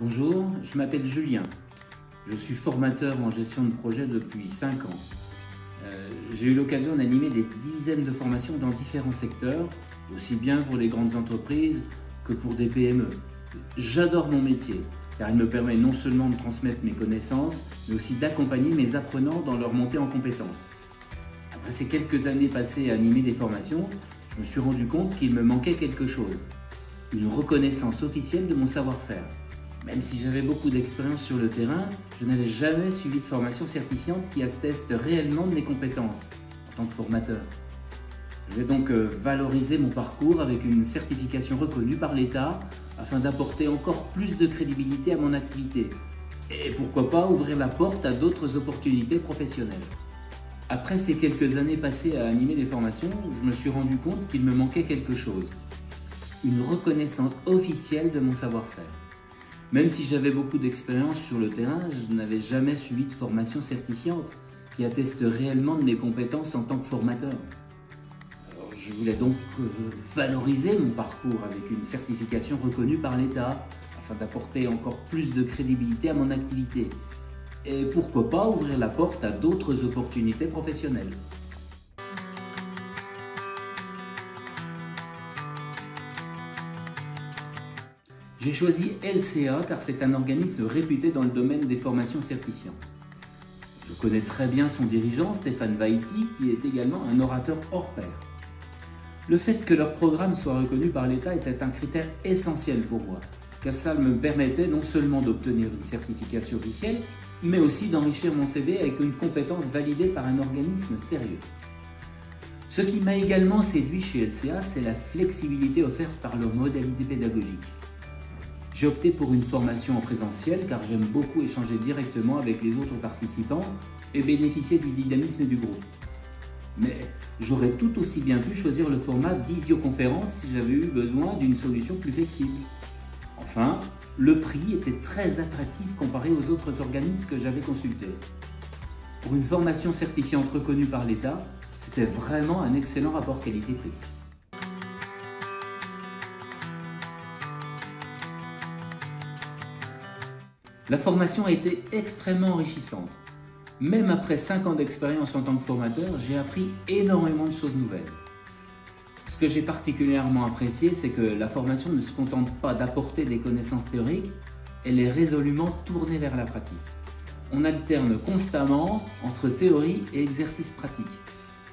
Bonjour, je m'appelle Julien. Je suis formateur en gestion de projet depuis 5 ans. J'ai eu l'occasion d'animer des dizaines de formations dans différents secteurs, aussi bien pour les grandes entreprises que pour des PME. J'adore mon métier, car il me permet non seulement de transmettre mes connaissances, mais aussi d'accompagner mes apprenants dans leur montée en compétences. Après ces quelques années passées à animer des formations, je me suis rendu compte qu'il me manquait quelque chose, une reconnaissance officielle de mon savoir-faire. Même si j'avais beaucoup d'expérience sur le terrain, je n'avais jamais suivi de formation certifiante qui atteste réellement de mes compétences en tant que formateur. Je vais donc valoriser mon parcours avec une certification reconnue par l'État afin d'apporter encore plus de crédibilité à mon activité. Et pourquoi pas ouvrir la porte à d'autres opportunités professionnelles. Après ces quelques années passées à animer des formations, je me suis rendu compte qu'il me manquait quelque chose. Une reconnaissance officielle de mon savoir-faire. Même si j'avais beaucoup d'expérience sur le terrain, je n'avais jamais suivi de formation certifiante qui atteste réellement de mes compétences en tant que formateur. Alors, je voulais donc valoriser mon parcours avec une certification reconnue par l'État afin d'apporter encore plus de crédibilité à mon activité. Et pourquoi pas ouvrir la porte à d'autres opportunités professionnelles. J'ai choisi LCA car c'est un organisme réputé dans le domaine des formations certifiantes. Je connais très bien son dirigeant, Stéphane Vaiti, qui est également un orateur hors pair. Le fait que leur programme soit reconnu par l'État était un critère essentiel pour moi, car ça me permettait non seulement d'obtenir une certification officielle, mais aussi d'enrichir mon CV avec une compétence validée par un organisme sérieux. Ce qui m'a également séduit chez LCA, c'est la flexibilité offerte par leur modalité pédagogique. J'ai opté pour une formation en présentiel car j'aime beaucoup échanger directement avec les autres participants et bénéficier du dynamisme du groupe. Mais j'aurais tout aussi bien pu choisir le format visioconférence si j'avais eu besoin d'une solution plus flexible. Enfin, le prix était très attractif comparé aux autres organismes que j'avais consultés. Pour une formation certifiante reconnue par l'État, c'était vraiment un excellent rapport qualité-prix. La formation a été extrêmement enrichissante. Même après 5 ans d'expérience en tant que formateur, j'ai appris énormément de choses nouvelles. Ce que j'ai particulièrement apprécié, c'est que la formation ne se contente pas d'apporter des connaissances théoriques, elle est résolument tournée vers la pratique. On alterne constamment entre théorie et exercice pratique.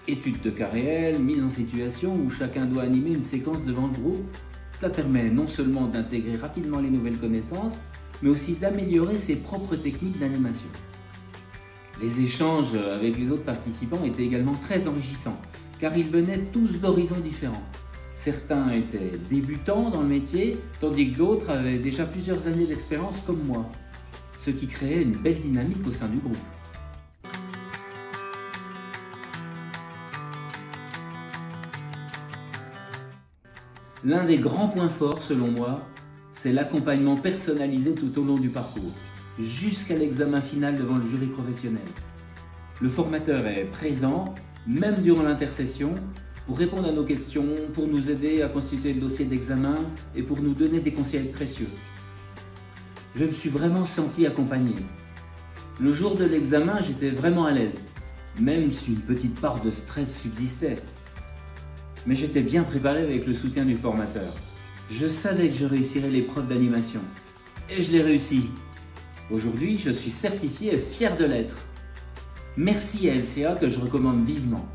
Études de cas réels, mise en situation où chacun doit animer une séquence devant le groupe. Ça permet non seulement d'intégrer rapidement les nouvelles connaissances, mais aussi d'améliorer ses propres techniques d'animation. Les échanges avec les autres participants étaient également très enrichissants, car ils venaient tous d'horizons différents. Certains étaient débutants dans le métier, tandis que d'autres avaient déjà plusieurs années d'expérience comme moi, ce qui créait une belle dynamique au sein du groupe. L'un des grands points forts, selon moi, c'est l'accompagnement personnalisé tout au long du parcours, jusqu'à l'examen final devant le jury professionnel. Le formateur est présent, même durant l'intercession, pour répondre à nos questions, pour nous aider à constituer le dossier d'examen et pour nous donner des conseils précieux. Je me suis vraiment senti accompagné. Le jour de l'examen, j'étais vraiment à l'aise, même si une petite part de stress subsistait. Mais j'étais bien préparé avec le soutien du formateur. Je savais que je réussirais l'épreuve d'animation. Et je l'ai réussi. Aujourd'hui, je suis certifié et fier de l'être. Merci à LCA que je recommande vivement.